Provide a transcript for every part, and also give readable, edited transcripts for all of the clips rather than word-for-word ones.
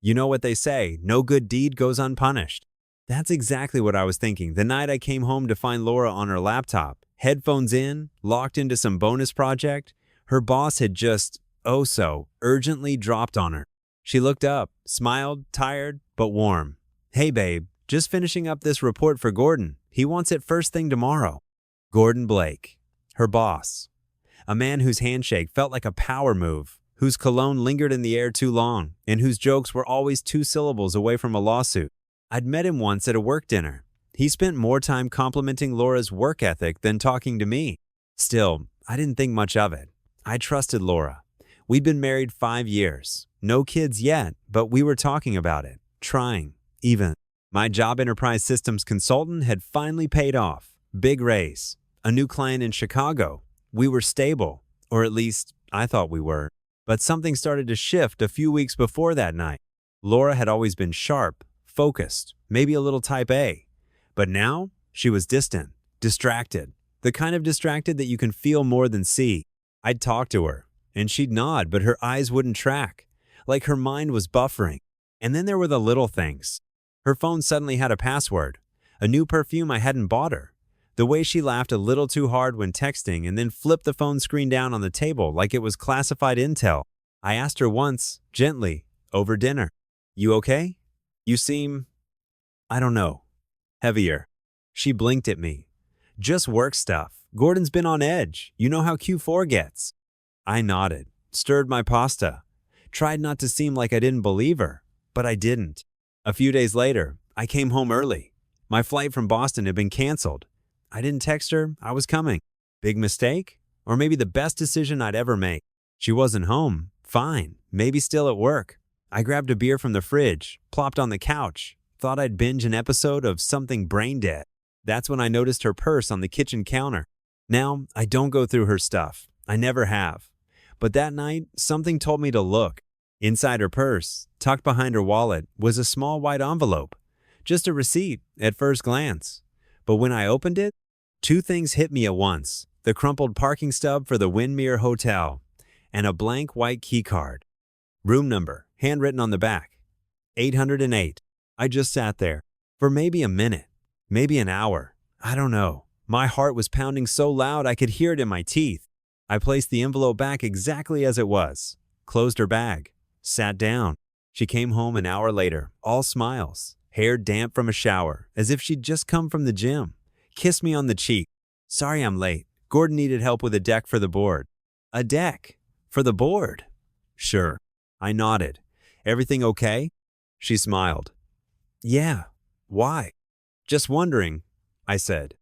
You know what they say, no good deed goes unpunished. That's exactly what I was thinking the night I came home to find Laura on her laptop, headphones in, locked into some bonus project. Her boss had just, oh so, urgently dropped on her. She looked up, smiled, tired, but warm. Hey babe, just finishing up this report for Gordon. He wants it first thing tomorrow. Gordon Blake, her boss. A man whose handshake felt like a power move, whose cologne lingered in the air too long, and whose jokes were always 2 syllables away from a lawsuit. I'd met him once at a work dinner. He spent more time complimenting Laura's work ethic than talking to me. Still, I didn't think much of it. I trusted Laura. We'd been married 5 years. No kids yet, but we were talking about it, trying, even. My job enterprise systems consultant had finally paid off. Big raise. A new client in Chicago. We were stable, or at least I thought we were. But something started to shift a few weeks before that night. Laura had always been sharp, focused, maybe a little type A. But now, she was distant, distracted. The kind of distracted that you can feel more than see. I'd talk to her, and she'd nod, but her eyes wouldn't track. Like her mind was buffering. And then there were the little things. Her phone suddenly had a password. A new perfume I hadn't bought her. The way she laughed a little too hard when texting and then flipped the phone screen down on the table like it was classified intel. I asked her once, gently, over dinner, "You okay? You seem, I don't know, heavier." She blinked at me. "Just work stuff. Gordon's been on edge. You know how Q4 gets." I nodded, stirred my pasta, tried not to seem like I didn't believe her, but I didn't. A few days later, I came home early. My flight from Boston had been canceled. I didn't text her I was coming. Big mistake? Or maybe the best decision I'd ever make. She wasn't home. Fine. Maybe still at work. I grabbed a beer from the fridge, plopped on the couch, thought I'd binge an episode of something brain dead. That's when I noticed her purse on the kitchen counter. Now, I don't go through her stuff. I never have. But that night, something told me to look. Inside her purse, tucked behind her wallet, was a small white envelope. Just a receipt at first glance. But when I opened it, 2 things hit me at once. The crumpled parking stub for the Windmere Hotel and a blank white key card. Room number, handwritten on the back. 808. I just sat there for maybe a minute, maybe an hour. I don't know. My heart was pounding so loud I could hear it in my teeth. I placed the envelope back exactly as it was, closed her bag, sat down. She came home an hour later, all smiles. Hair damp from a shower, as if she'd just come from the gym. Kissed me on the cheek. "Sorry I'm late. Gordon needed help with a deck for the board." "A deck? For the board?" "Sure." I nodded. "Everything okay?" She smiled. "Yeah. Why?" "Just wondering," I said.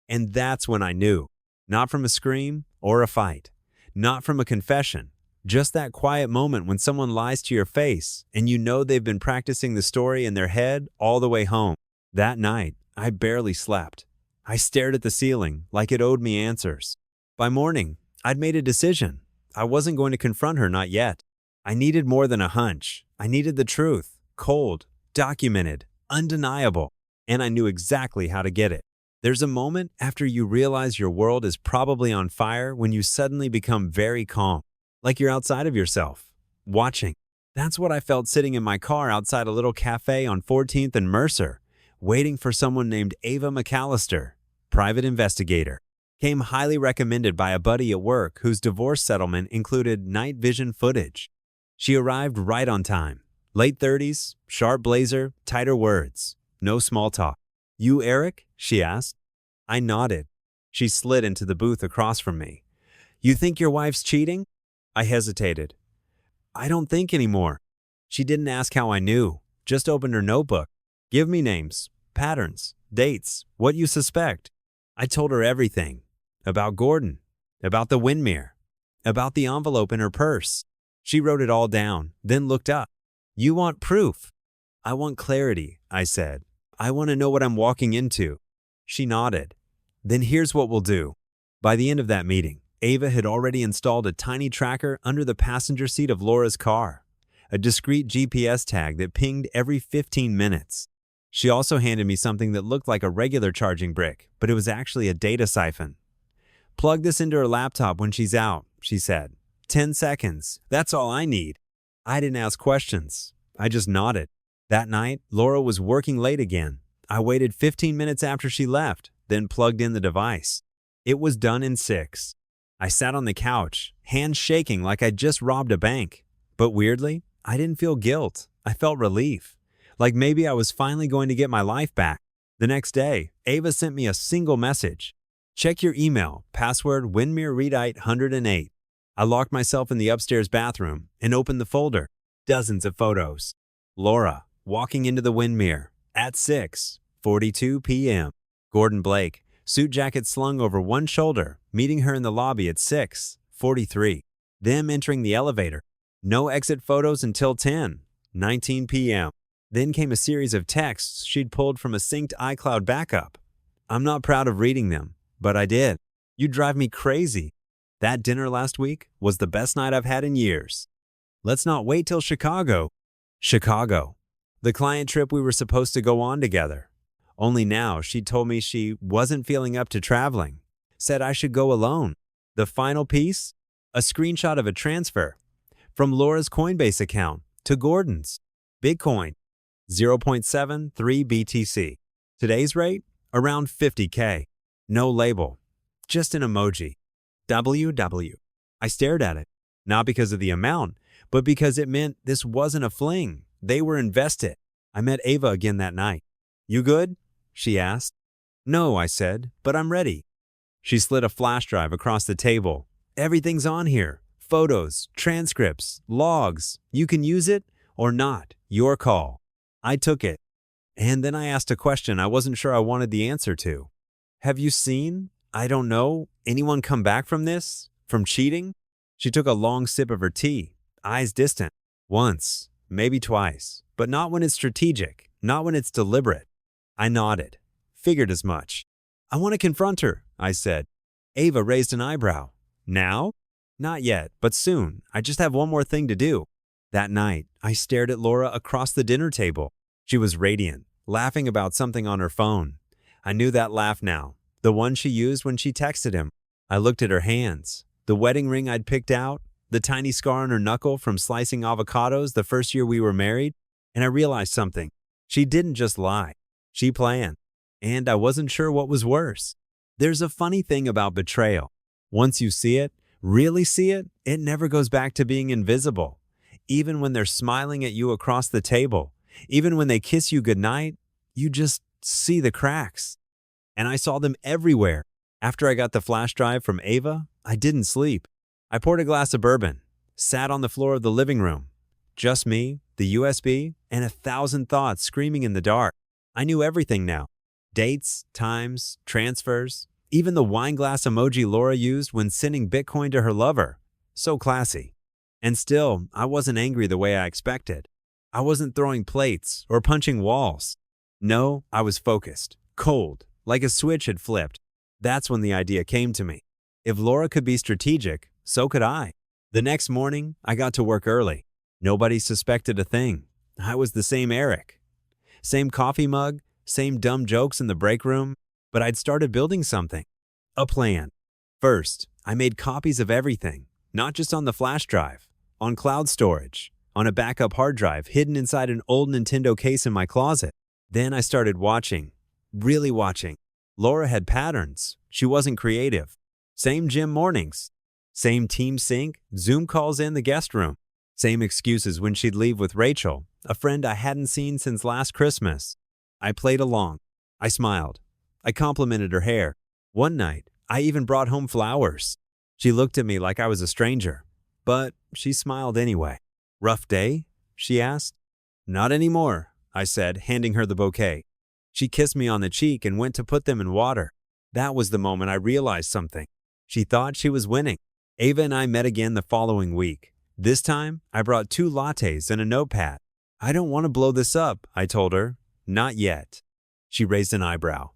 And that's when I knew. Not from a scream or a fight. Not from a confession. Just that quiet moment when someone lies to your face and you know they've been practicing the story in their head all the way home. That night, I barely slept. I stared at the ceiling like it owed me answers. By morning, I'd made a decision. I wasn't going to confront her, not yet. I needed more than a hunch. I needed the truth, cold, documented, undeniable, and I knew exactly how to get it. There's a moment after you realize your world is probably on fire when you suddenly become very calm. Like you're outside of yourself, watching. That's what I felt sitting in my car outside a little cafe on 14th and Mercer, waiting for someone named Ava McAllister, private investigator. Came highly recommended by a buddy at work whose divorce settlement included night vision footage. She arrived right on time. Late 30s, sharp blazer, tighter words. No small talk. "You Eric?" she asked. I nodded. She slid into the booth across from me. "You think your wife's cheating?" I hesitated. "I don't think anymore." She didn't ask how I knew, just opened her notebook. "Give me names, patterns, dates, what you suspect." I told her everything. About Gordon, about the Windmere, about the envelope in her purse. She wrote it all down, then looked up. "You want proof?" "I want clarity," I said. "I want to know what I'm walking into." She nodded. "Then here's what we'll do." By the end of that meeting, Ava had already installed a tiny tracker under the passenger seat of Laura's car, a discreet GPS tag that pinged every 15 minutes. She also handed me something that looked like a regular charging brick, but it was actually a data siphon. "Plug this into her laptop when she's out," she said. 10 seconds. That's all I need." I didn't ask questions. I just nodded. That night, Laura was working late again. I waited 15 minutes after she left, then plugged in the device. It was done in 6. I sat on the couch, hands shaking like I'd just robbed a bank. But weirdly, I didn't feel guilt. I felt relief. Like maybe I was finally going to get my life back. The next day, Ava sent me a single message. Check your email, password windmirreadite108. I locked myself in the upstairs bathroom and opened the folder. Dozens of photos. Laura, walking into the Windmere at 6:42 p.m. Gordon Blake, suit jacket slung over one shoulder, meeting her in the lobby at 6:43. Them entering the elevator. No exit photos until 10:19 p.m. Then came a series of texts she'd pulled from a synced iCloud backup. I'm not proud of reading them, but I did. You drive me crazy. That dinner last week was the best night I've had in years. Let's not wait till Chicago. Chicago. The client trip we were supposed to go on together. Only now she told me she wasn't feeling up to traveling. Said I should go alone. The final piece? A screenshot of a transfer. From Laura's Coinbase account to Gordon's. Bitcoin. 0.73 BTC. Today's rate? Around 50K. No label. Just an emoji. WW. I stared at it. Not because of the amount, but because it meant this wasn't a fling. They were invested. I met Ava again that night. You good? She asked. No, I said, but I'm ready. She slid a flash drive across the table. Everything's on here. Photos, transcripts, logs. You can use it or not. Your call. I took it. And then I asked a question I wasn't sure I wanted the answer to. Have you seen, I don't know, anyone come back from this? From cheating? She took a long sip of her tea, eyes distant. Once, maybe twice, but not when it's strategic, not when it's deliberate. I nodded. Figured as much. I want to confront her, I said. Ava raised an eyebrow. Now? Not yet, but soon. I just have one more thing to do. That night, I stared at Laura across the dinner table. She was radiant, laughing about something on her phone. I knew that laugh now, the one she used when she texted him. I looked at her hands, the wedding ring I'd picked out, the tiny scar on her knuckle from slicing avocados the first year we were married, and I realized something. She didn't just lie. She planned. And I wasn't sure what was worse. There's a funny thing about betrayal. Once you see it, really see it, it never goes back to being invisible. Even when they're smiling at you across the table, even when they kiss you goodnight, you just see the cracks. And I saw them everywhere. After I got the flash drive from Ava, I didn't sleep. I poured a glass of bourbon, sat on the floor of the living room. Just me, the USB, and 1,000 thoughts screaming in the dark. I knew everything now. Dates, times, transfers, even the wine glass emoji Laura used when sending Bitcoin to her lover. So classy. And still, I wasn't angry the way I expected. I wasn't throwing plates or punching walls. No, I was focused, cold, like a switch had flipped. That's when the idea came to me. If Laura could be strategic, so could I. The next morning, I got to work early. Nobody suspected a thing. I was the same Eric. Same coffee mug, same dumb jokes in the break room, but I'd started building something. A plan. First, I made copies of everything, not just on the flash drive, on cloud storage, on a backup hard drive hidden inside an old Nintendo case in my closet. Then I started watching, really watching. Laura had patterns. She wasn't creative. Same gym mornings. Same team sync, Zoom calls in the guest room. Same excuses when she'd leave with Rachel, a friend I hadn't seen since last Christmas. I played along. I smiled. I complimented her hair. One night, I even brought home flowers. She looked at me like I was a stranger, but she smiled anyway. Rough day? She asked. Not anymore, I said, handing her the bouquet. She kissed me on the cheek and went to put them in water. That was the moment I realized something. She thought she was winning. Ava and I met again the following week. This time, I brought 2 lattes and a notepad. I don't want to blow this up, I told her. Not yet. She raised an eyebrow.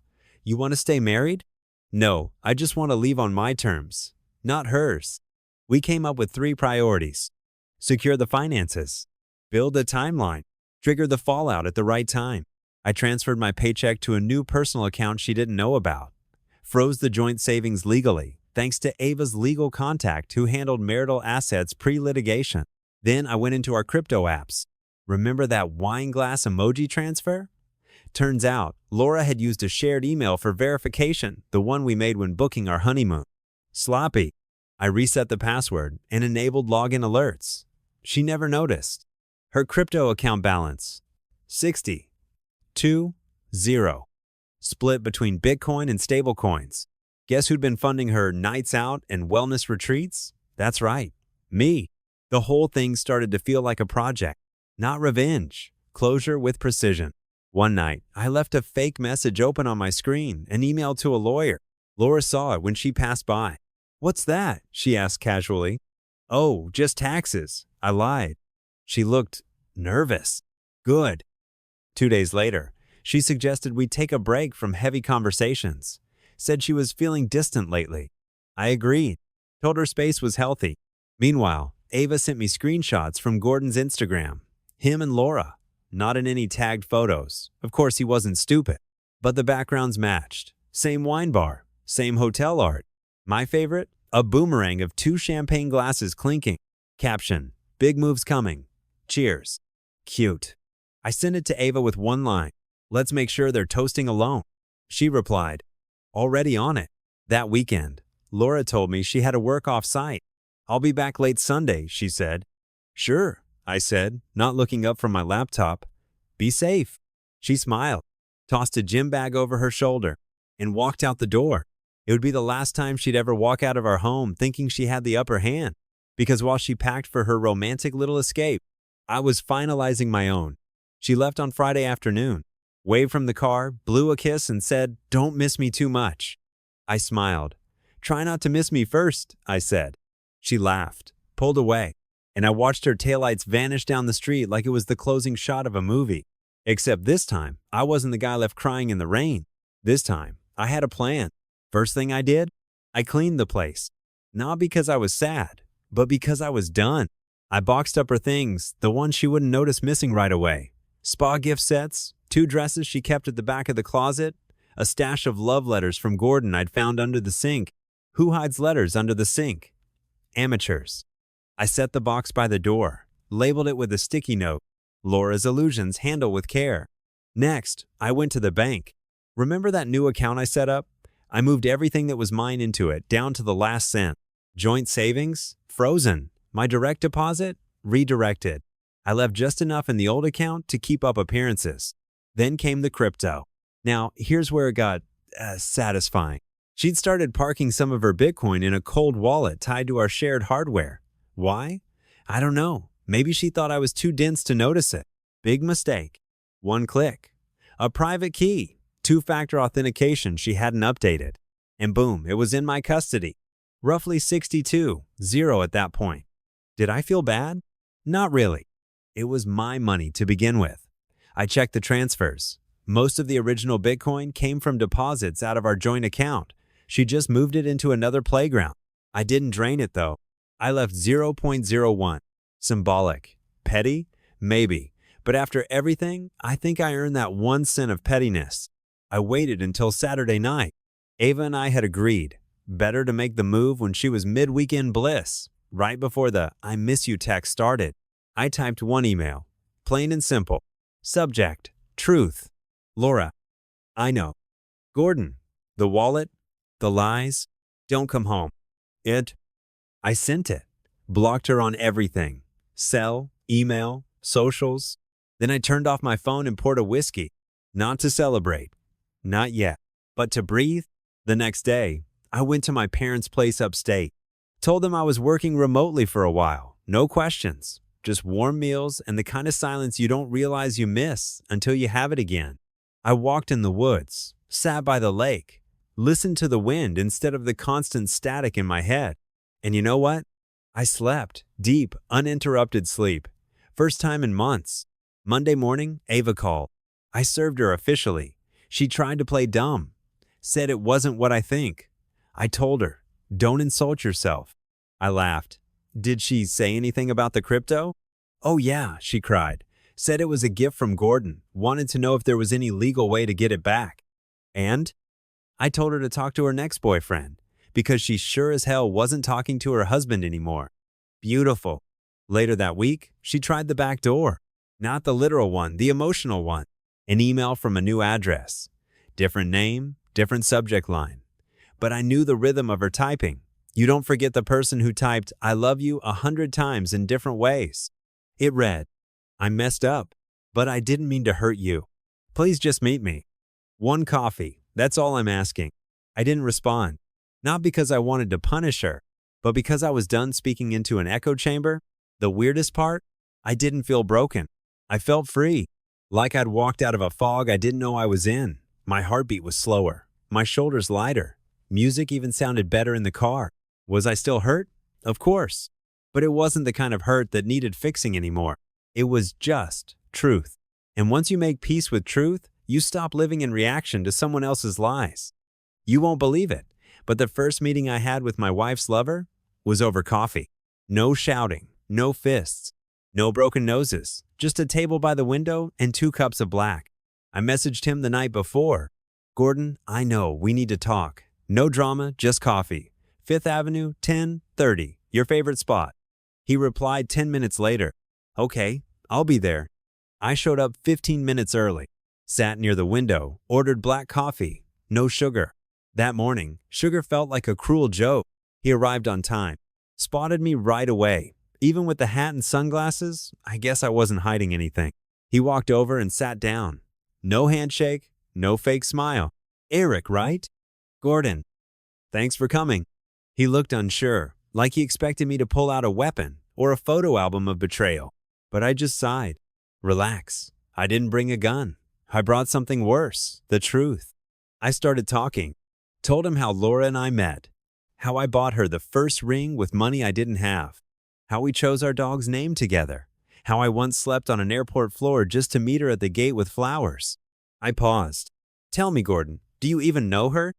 You want to stay married? No, I just want to leave on my terms, not hers. We came up with 3 priorities. Secure the finances. Build a timeline. Trigger the fallout at the right time. I transferred my paycheck to a new personal account she didn't know about. Froze the joint savings legally, thanks to Ava's legal contact who handled marital assets pre-litigation. Then I went into our crypto apps. Remember that wine glass emoji transfer? Turns out, Laura had used a shared email for verification, the one we made when booking our honeymoon. Sloppy. I reset the password and enabled login alerts. She never noticed. Her crypto account balance, 60,2,0. Split between Bitcoin and stablecoins. Guess who'd been funding her nights out and wellness retreats? That's right, me. The whole thing started to feel like a project, not revenge, closure with precision. One night, I left a fake message open on my screen, an email to a lawyer. Laura saw it when she passed by. "What's that?" she asked casually. "Oh, just taxes," I lied. She looked nervous. Good. 2 days later, she suggested we take a break from heavy conversations. Said she was feeling distant lately. I agreed. Told her space was healthy. Meanwhile, Ava sent me screenshots from Gordon's Instagram. Him and Laura. Not in any tagged photos. Of course, he wasn't stupid. But the backgrounds matched. Same wine bar. Same hotel art. My favorite? A boomerang of 2 champagne glasses clinking. Caption: "Big moves coming. Cheers." Cute. I sent it to Ava with one line: "Let's make sure they're toasting alone." She replied, "Already on it." That weekend, Laura told me she had to work off-site. "I'll be back late Sunday," she said. "Sure," I said, not looking up from my laptop. "Be safe." She smiled, tossed a gym bag over her shoulder, and walked out the door. It would be the last time she'd ever walk out of our home thinking she had the upper hand, because while she packed for her romantic little escape, I was finalizing my own. She left on Friday afternoon, waved from the car, blew a kiss, and said, "Don't miss me too much." I smiled. "Try not to miss me first," I said. She laughed, pulled away, and I watched her taillights vanish down the street like it was the closing shot of a movie. Except this time, I wasn't the guy left crying in the rain. This time, I had a plan. First thing I did, I cleaned the place. Not because I was sad, but because I was done. I boxed up her things, the ones she wouldn't notice missing right away. Spa gift sets, 2 dresses she kept at the back of the closet, a stash of love letters from Gordon I'd found under the sink. Who hides letters under the sink? Amateurs. I set the box by the door, labeled it with a sticky note: "Laura's Illusions, handle with care." Next, I went to the bank. Remember that new account I set up? I moved everything that was mine into it, down to the last cent. Joint savings? Frozen. My direct deposit? Redirected. I left just enough in the old account to keep up appearances. Then came the crypto. Now, here's where it got satisfying. She'd started parking some of her Bitcoin in a cold wallet tied to our shared hardware. Why? I don't know. Maybe she thought I was too dense to notice it. Big mistake. One click. A private key. 2-factor authentication she hadn't updated. And boom, it was in my custody. Roughly 62,0 at that point. Did I feel bad? Not really. It was my money to begin with. I checked the transfers. Most of the original Bitcoin came from deposits out of our joint account. She just moved it into another playground. I didn't drain it though. I left 0.01. Symbolic. Petty? Maybe. But after everything, I think I earned that 1 cent of pettiness. I waited until Saturday night. Ava and I had agreed. Better to make the move when she was mid-weekend bliss. Right before the "I miss you" text started, I typed one email. Plain and simple. Subject: Truth. Laura. I know. Gordon. The wallet. The lies. Don't come home. It. I sent it. Blocked her on everything. Cell, email, socials. Then I turned off my phone and poured a whiskey. Not to celebrate. Not yet. But to breathe. The next day, I went to my parents' place upstate. Told them I was working remotely for a while. No questions. Just warm meals and the kind of silence you don't realize you miss until you have it again. I walked in the woods, sat by the lake, listened to the wind instead of the constant static in my head. And you know what? I slept. Deep, uninterrupted sleep. First time in months. Monday morning, Ava called. I served her officially. She tried to play dumb. Said it wasn't what I think. I told her, "Don't insult yourself." I laughed. Did she say anything about the crypto? "Oh yeah," she cried. Said it was a gift from Gordon. Wanted to know if there was any legal way to get it back. And? I told her to talk to her next boyfriend, because she sure as hell wasn't talking to her husband anymore. Beautiful. Later that week, she tried the back door. Not the literal one, the emotional one. An email from a new address. Different name, different subject line. But I knew the rhythm of her typing. You don't forget the person who typed, "I love you" 100 times in different ways. It read, "I messed up, but I didn't mean to hurt you. Please just meet me. One coffee, that's all I'm asking." I didn't respond. Not because I wanted to punish her, but because I was done speaking into an echo chamber. The weirdest part? I didn't feel broken. I felt free. Like I'd walked out of a fog I didn't know I was in. My heartbeat was slower. My shoulders lighter. Music even sounded better in the car. Was I still hurt? Of course. But it wasn't the kind of hurt that needed fixing anymore. It was just truth. And once you make peace with truth, you stop living in reaction to someone else's lies. You won't believe it, but the first meeting I had with my wife's lover was over coffee. No shouting, no fists, no broken noses, just a table by the window and 2 cups of black. I messaged him the night before. "Gordon, I know, we need to talk. No drama, just coffee. 5th Avenue, 10:30, your favorite spot." He replied 10 minutes later. "Okay, I'll be there." I showed up 15 minutes early, sat near the window, ordered black coffee, no sugar. That morning, sugar felt like a cruel joke. He arrived on time, spotted me right away. Even with the hat and sunglasses, I guess I wasn't hiding anything. He walked over and sat down. No handshake, no fake smile. "Eric, right?" "Gordon. Thanks for coming." He looked unsure, like he expected me to pull out a weapon or a photo album of betrayal. But I just sighed. "Relax. I didn't bring a gun. I brought something worse, the truth." I started talking. Told him how Laura and I met. How I bought her the first ring with money I didn't have. How we chose our dog's name together. How I once slept on an airport floor just to meet her at the gate with flowers. I paused. "Tell me, Gordon, do you even know her?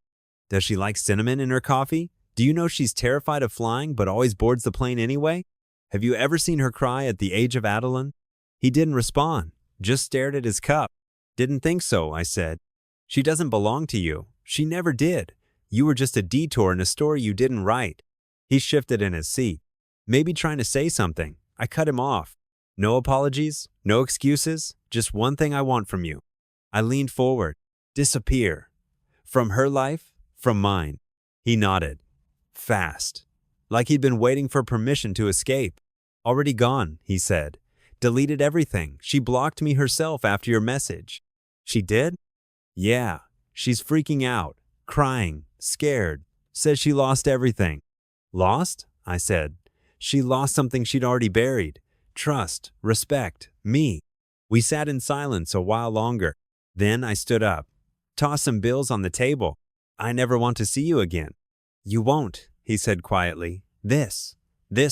Does she like cinnamon in her coffee? Do you know she's terrified of flying but always boards the plane anyway? Have you ever seen her cry at the age of Adeline?" He didn't respond, just stared at his cup. "Didn't think so," I said. "She doesn't belong to you. She never did. You were just a detour in a story you didn't write." He shifted in his seat, maybe trying to say something. I cut him off. "No apologies, no excuses, just one thing I want from you." I leaned forward. "Disappear. From her life, from mine." He nodded. Fast. Like he'd been waiting for permission to escape. "Already gone," he said. "Deleted everything. She blocked me herself after your message." "She did?" "Yeah. She's freaking out, crying, scared, says she lost everything." "Lost?" I said. "She lost something she'd already buried. Trust, respect, me." We sat in silence a while longer. Then I stood up, tossed some bills on the table. "I never want to see you again." "You won't," he said quietly. This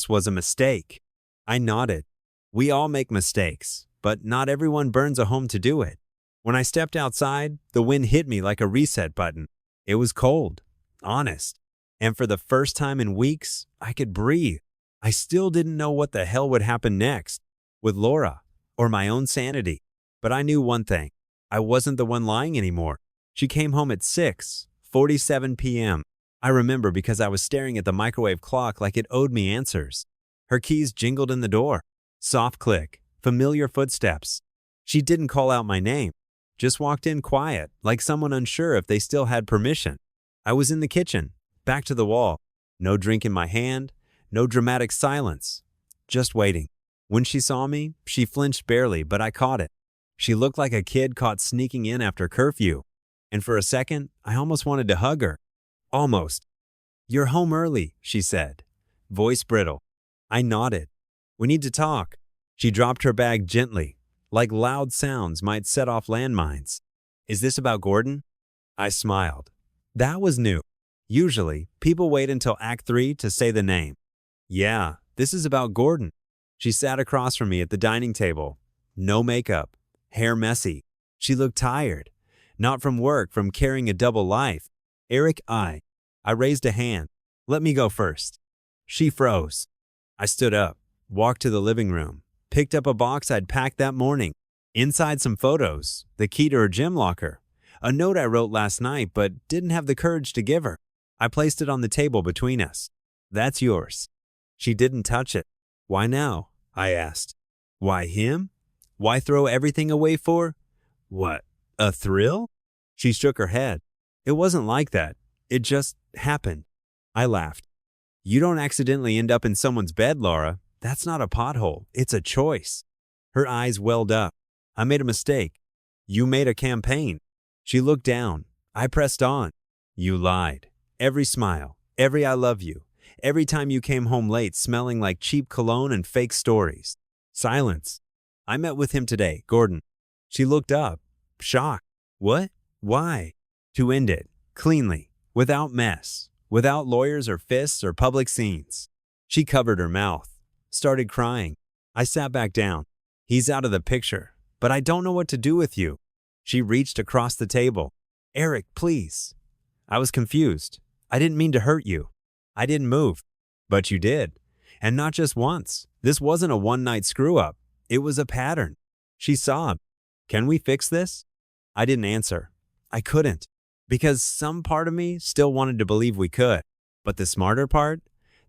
was a mistake." I nodded. We all make mistakes, but not everyone burns a home to do it. When I stepped outside, the wind hit me like a reset button. It was cold, honest, and for the first time in weeks, I could breathe. I still didn't know what the hell would happen next, with Laura, or my own sanity. But I knew one thing. I wasn't the one lying anymore. She came home at 6:47 p.m. I remember because I was staring at the microwave clock like it owed me answers. Her keys jingled in the door. Soft click, familiar footsteps. She didn't call out my name. Just walked in quiet, like someone unsure if they still had permission. I was in the kitchen, back to the wall. No drink in my hand, no dramatic silence. Just waiting. When she saw me, she flinched barely, but I caught it. She looked like a kid caught sneaking in after curfew. And for a second, I almost wanted to hug her. Almost. "You're home early," she said. Voice brittle. I nodded. "We need to talk." She dropped her bag gently, like loud sounds might set off landmines. "Is this about Gordon?" I smiled. That was new. Usually, people wait until Act 3 to say the name. "Yeah, this is about Gordon." She sat across from me at the dining table. No makeup, hair messy. She looked tired. Not from work, from carrying a double life. "Eric, I raised a hand. "Let me go first." She froze. I stood up, walked to the living room, picked up a box I'd packed that morning. Inside some photos, the key to her gym locker, a note I wrote last night but didn't have the courage to give her. I placed it on the table between us. "That's yours." She didn't touch it. "Why now?" I asked. "Why him?" Why throw everything away for? What? A thrill? She shook her head. It wasn't like that. It just happened. I laughed. You don't accidentally end up in someone's bed, Laura. That's not a pothole. It's a choice. Her eyes welled up. I made a mistake. You made a campaign. She looked down. I pressed on. You lied. Every smile, every I love you, every time you came home late smelling like cheap cologne and fake stories. Silence. I met with him today, Gordon. She looked up, shocked. What? Why? To end it, cleanly, without mess, without lawyers or fists or public scenes. She covered her mouth, started crying. I sat back down. He's out of the picture, but I don't know what to do with you. She reached across the table. Eric, please. I was confused. I didn't mean to hurt you. I didn't move. But you did. And not just once. This wasn't a one-night screw-up. It was a pattern. She sobbed. Can we fix this? I didn't answer. I couldn't. Because some part of me still wanted to believe we could. But the smarter part,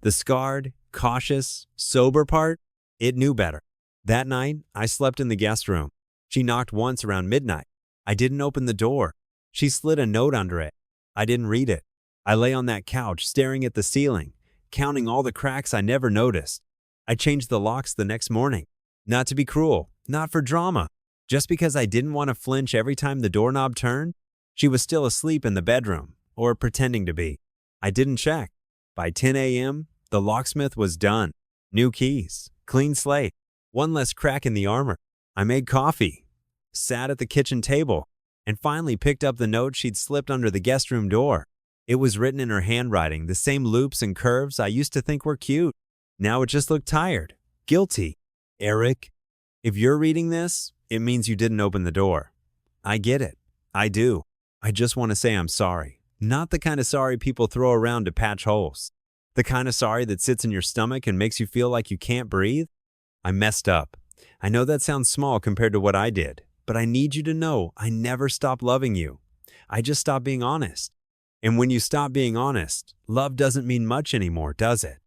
the scarred, cautious, sober part, it knew better. That night, I slept in the guest room. She knocked once around midnight. I didn't open the door. She slid a note under it. I didn't read it. I lay on that couch staring at the ceiling, counting all the cracks I never noticed. I changed the locks the next morning. Not to be cruel, not for drama. Just because I didn't want to flinch every time the doorknob turned. She was still asleep in the bedroom, or pretending to be. I didn't check. By 10 a.m., the locksmith was done. New keys, clean slate, one less crack in the armor. I made coffee, sat at the kitchen table, and finally picked up the note she'd slipped under the guest room door. It was written in her handwriting, the same loops and curves I used to think were cute. Now it just looked tired, guilty. Eric, if you're reading this, it means you didn't open the door. I get it. I do. I just want to say I'm sorry. Not the kind of sorry people throw around to patch holes. The kind of sorry that sits in your stomach and makes you feel like you can't breathe. I messed up. I know that sounds small compared to what I did, but I need you to know I never stopped loving you. I just stopped being honest. And when you stop being honest, love doesn't mean much anymore, does it?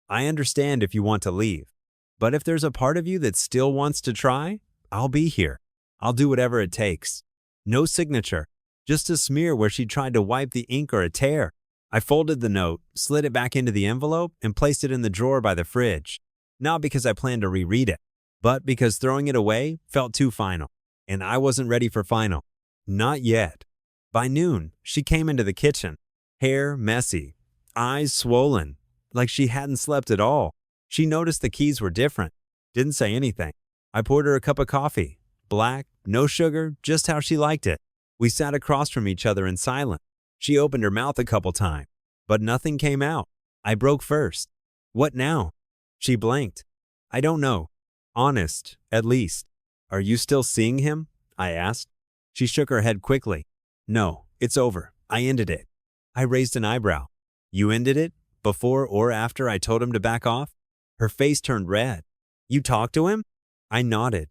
I understand if you want to leave. But if there's a part of you that still wants to try, I'll be here. I'll do whatever it takes. No signature, just a smear where she tried to wipe the ink or a tear. I folded the note, slid it back into the envelope, and placed it in the drawer by the fridge. Not because I planned to reread it, but because throwing it away felt too final. And I wasn't ready for final. Not yet. By noon, she came into the kitchen. Hair messy, eyes swollen, like she hadn't slept at all. She noticed the keys were different. Didn't say anything. I poured her a cup of coffee. Black, no sugar, just how she liked it. We sat across from each other in silence. She opened her mouth a couple times, but nothing came out. I broke first. What now? She blinked. I don't know. Honest, at least. Are you still seeing him? I asked. She shook her head quickly. No, it's over. I ended it. I raised an eyebrow. You ended it? Before or after I told him to back off? Her face turned red. You talked to him? I nodded.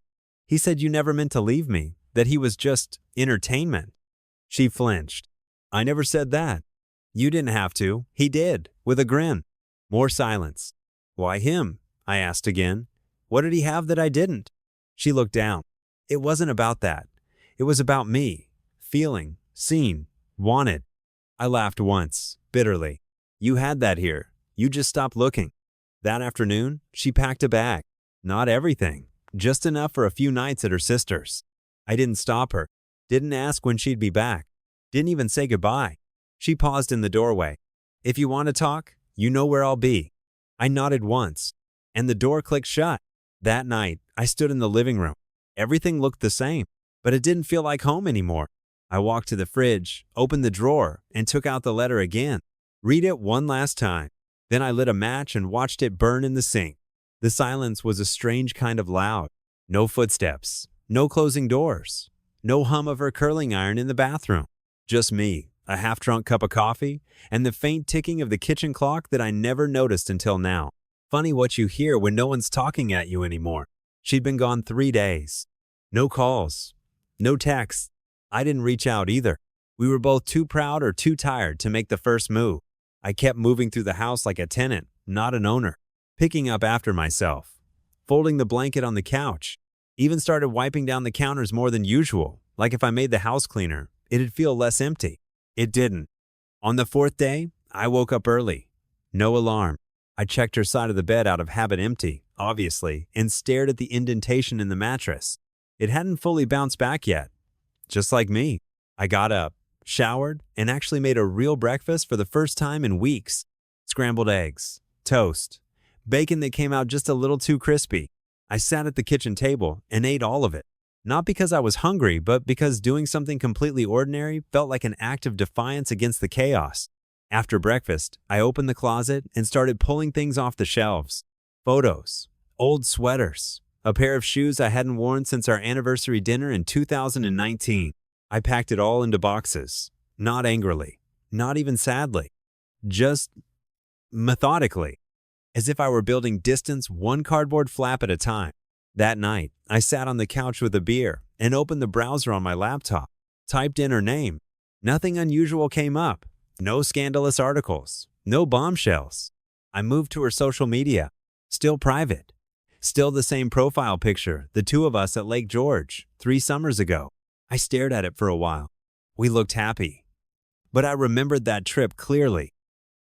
He said you never meant to leave me, that he was just entertainment. She flinched. I never said that. You didn't have to. He did, with a grin. More silence. Why him? I asked again. What did he have that I didn't? She looked down. It wasn't about that. It was about me. Feeling, seen, wanted. I laughed once, bitterly. You had that here. You just stopped looking. That afternoon, she packed a bag. Not everything. Just enough for a few nights at her sister's. I didn't stop her. Didn't ask when she'd be back. Didn't even say goodbye. She paused in the doorway. If you want to talk, you know where I'll be. I nodded once, and the door clicked shut. That night, I stood in the living room. Everything looked the same, but it didn't feel like home anymore. I walked to the fridge, opened the drawer, and took out the letter again. Read it one last time. Then I lit a match and watched it burn in the sink. The silence was a strange kind of loud. No footsteps, no closing doors, no hum of her curling iron in the bathroom. Just me, a half-drunk cup of coffee, and the faint ticking of the kitchen clock that I never noticed until now. Funny what you hear when no one's talking at you anymore. She'd been gone 3 days. No calls, no texts. I didn't reach out either. We were both too proud or too tired to make the first move. I kept moving through the house like a tenant, not an owner, picking up after myself, folding the blanket on the couch, Even started wiping down the counters more than usual, like if I made the house cleaner, it'd feel less empty. It didn't. On the fourth day, I woke up early. No alarm. I checked her side of the bed out of habit empty, obviously, and stared at the indentation in the mattress. It hadn't fully bounced back yet. Just like me. I got up, showered, and actually made a real breakfast for the first time in weeks. Scrambled eggs, toast, bacon that came out just a little too crispy. I sat at the kitchen table and ate all of it. Not because I was hungry, but because doing something completely ordinary felt like an act of defiance against the chaos. After breakfast, I opened the closet and started pulling things off the shelves. Photos, old sweaters, a pair of shoes I hadn't worn since our anniversary dinner in 2019. I packed it all into boxes, not angrily, not even sadly, just methodically, as if I were building distance one cardboard flap at a time. That night, I sat on the couch with a beer and opened the browser on my laptop, typed in her name. Nothing unusual came up. No scandalous articles, no bombshells. I moved to her social media, still private. Still the same profile picture, the two of us at Lake George, 3 summers ago. I stared at it for a while. We looked happy. But I remembered that trip clearly.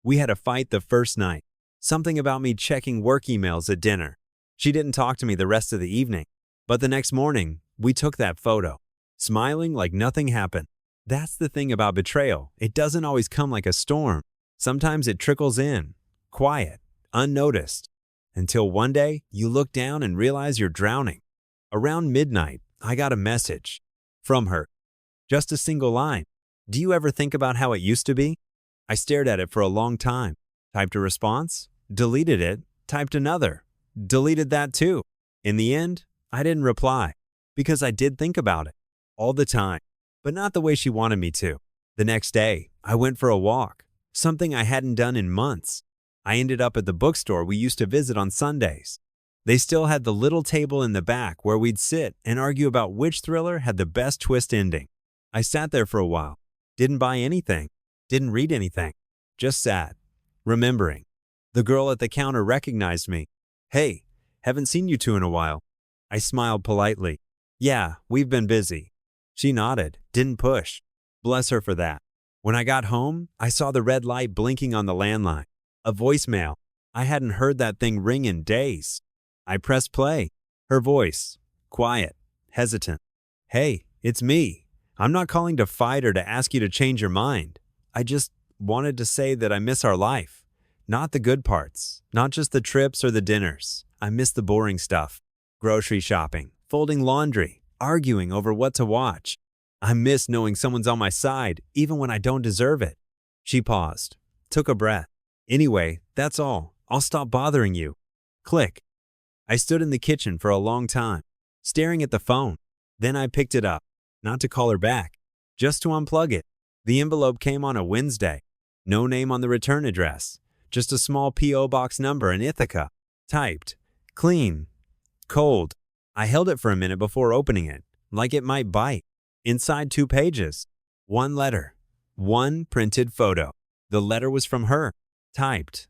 We had a fight the first night. Something about me checking work emails at dinner. She didn't talk to me the rest of the evening. But the next morning, we took that photo, smiling like nothing happened. That's the thing about betrayal. It doesn't always come like a storm. Sometimes it trickles in, quiet, unnoticed, until one day you look down and realize you're drowning. Around midnight, I got a message from her. Just a single line. Do you ever think about how it used to be? I stared at it for a long time. Typed a response, deleted it, typed another, deleted that too. In the end, I didn't reply because I did think about it all the time. But not the way she wanted me to. The next day, I went for a walk, something I hadn't done in months. I ended up at the bookstore we used to visit on Sundays. They still had the little table in the back where we'd sit and argue about which thriller had the best twist ending. I sat there for a while, didn't buy anything, didn't read anything, just sat, remembering. The girl at the counter recognized me. Hey, haven't seen you two in a while. I smiled politely. Yeah, we've been busy. She nodded, didn't push. Bless her for that. When I got home, I saw the red light blinking on the landline. A voicemail. I hadn't heard that thing ring in days. I pressed play. Her voice. Quiet. Hesitant. Hey, it's me. I'm not calling to fight or to ask you to change your mind. I just wanted to say that I miss our life. Not the good parts. Not just the trips or the dinners. I miss the boring stuff. Grocery shopping. Folding laundry. Arguing over what to watch. I miss knowing someone's on my side, even when I don't deserve it. She paused, took a breath. Anyway, that's all. I'll stop bothering you. Click. I stood in the kitchen for a long time, staring at the phone. Then I picked it up, not to call her back, just to unplug it. The envelope came on a Wednesday. No name on the return address, just a small P.O. box number in Ithaca. Typed. Clean. Cold. I held it for a minute before opening it, like it might bite. Inside 2 pages. 1 letter. 1 printed photo. The letter was from her. Typed.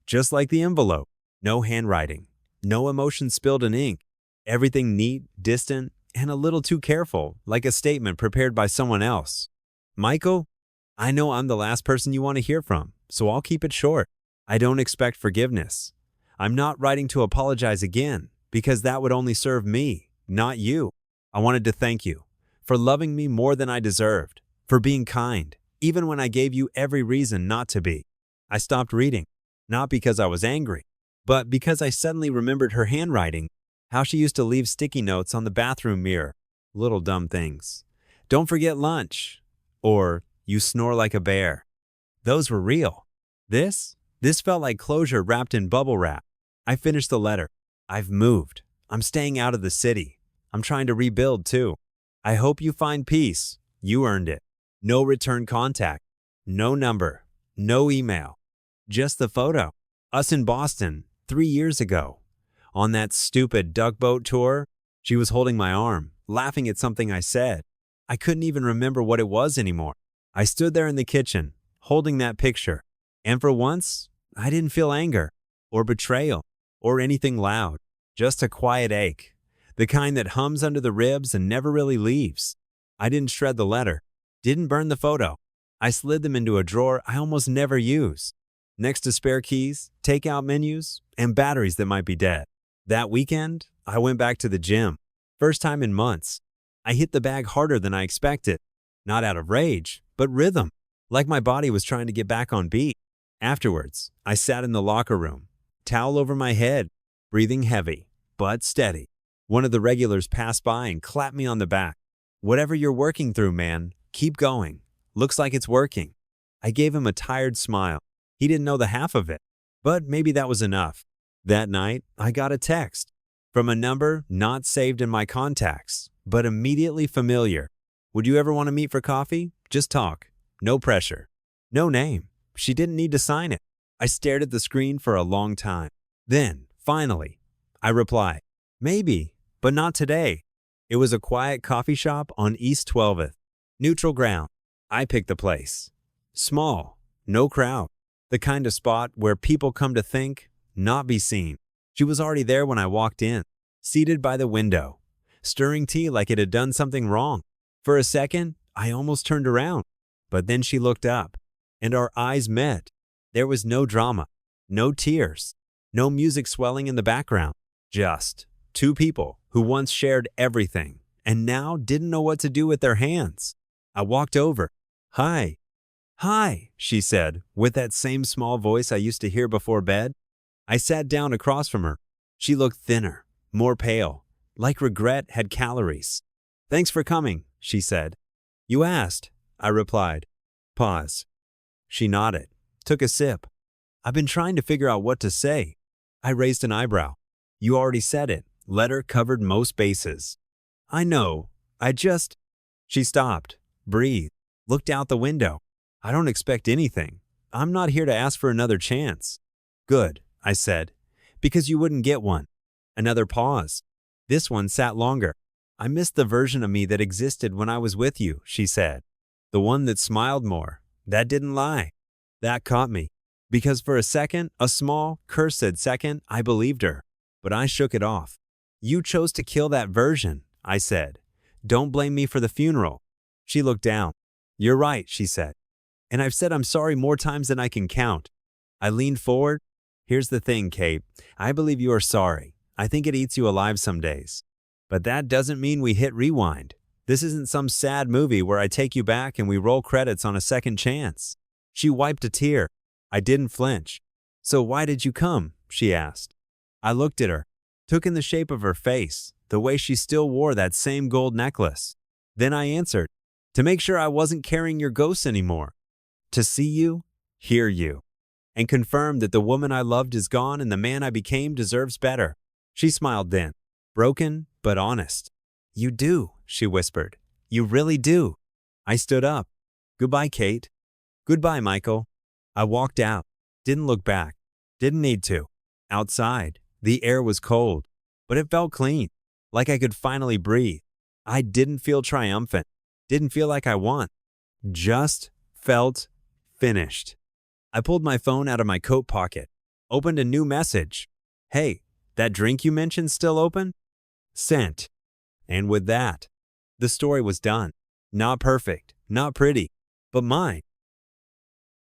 Just like the envelope. No handwriting. No emotion spilled in ink. Everything neat, distant, and a little too careful, like a statement prepared by someone else. Michael, I know I'm the last person you want to hear from, so I'll keep it short. I don't expect forgiveness. I'm not writing to apologize again, because that would only serve me, not you. I wanted to thank you for loving me more than I deserved, for being kind, even when I gave you every reason not to be. I stopped reading, not because I was angry, but because I suddenly remembered her handwriting, how she used to leave sticky notes on the bathroom mirror, little dumb things. Don't forget lunch, or you snore like a bear. Those were real. This felt like closure wrapped in bubble wrap. I finished the letter. I've moved. I'm staying out of the city. I'm trying to rebuild too. I hope you find peace. You earned it. No return contact. No number. No email. Just the photo. Us in Boston 3 years ago. On that stupid duck boat tour, she was holding my arm, laughing at something I said. I couldn't even remember what it was anymore. I stood there in the kitchen, holding that picture. And for once, I didn't feel anger or betrayal or anything loud. Just a quiet ache. The kind that hums under the ribs and never really leaves. I didn't shred the letter, didn't burn the photo. I slid them into a drawer I almost never use, next to spare keys, takeout menus, and batteries that might be dead. That weekend, I went back to the gym. First time in months. I hit the bag harder than I expected. Not out of rage, but rhythm, like my body was trying to get back on beat. Afterwards, I sat in the locker room, towel over my head, breathing heavy, but steady. One of the regulars passed by and clapped me on the back. "Whatever you're working through, man, keep going. Looks like it's working." I gave him a tired smile. He didn't know the half of it, but maybe that was enough. That night, I got a text from a number not saved in my contacts, but immediately familiar. "Would you ever want to meet for coffee? Just talk. No pressure." No name. She didn't need to sign it. I stared at the screen for a long time. Then, finally, I replied, "Maybe, but not today." It was a quiet coffee shop on East 12th. Neutral ground. I picked the place. Small, no crowd. The kind of spot where people come to think, not be seen. She was already there when I walked in, seated by the window, stirring tea like it had done something wrong. For a second, I almost turned around, but then she looked up, and our eyes met. There was no drama, no tears, no music swelling in the background, just two people who once shared everything and now didn't know what to do with their hands. I walked over. "Hi." "Hi," she said, with that same small voice I used to hear before bed. I sat down across from her. She looked thinner, more pale, like regret had calories. "Thanks for coming," she said. "You asked," I replied. Pause. She nodded, took a sip. "I've been trying to figure out what to say." I raised an eyebrow. "You already said it. Letter covered most bases." "I know. I just—" She stopped, breathed, looked out the window. "I don't expect anything. I'm not here to ask for another chance." "Good," I said, "because you wouldn't get one." Another pause. This one sat longer. "I missed the version of me that existed when I was with you," she said. "The one that smiled more, that didn't lie." That caught me, because for a second, a small, cursed second, I believed her. But I shook it off. "You chose to kill that version," I said. "Don't blame me for the funeral." She looked down. "You're right," she said. "And I've said I'm sorry more times than I can count." I leaned forward. "Here's the thing, Kate. I believe you are sorry. I think it eats you alive some days. But that doesn't mean we hit rewind. This isn't some sad movie where I take you back and we roll credits on a second chance." She wiped a tear. I didn't flinch. "So why did you come?" she asked. I looked at her, took in the shape of her face, the way she still wore that same gold necklace. Then I answered, "To make sure I wasn't carrying your ghosts anymore. To see you, hear you, and confirm that the woman I loved is gone and the man I became deserves better." She smiled then, broken but honest. "You do," she whispered. "You really do." I stood up. "Goodbye, Kate." "Goodbye, Michael." I walked out. Didn't look back. Didn't need to. Outside, the air was cold, but it felt clean, like I could finally breathe. I didn't feel triumphant. Didn't feel like I won. Just felt finished. I pulled my phone out of my coat pocket, opened a new message. "Hey, that drink you mentioned still open?" Sent. And with that, the story was done. Not perfect, not pretty, but mine.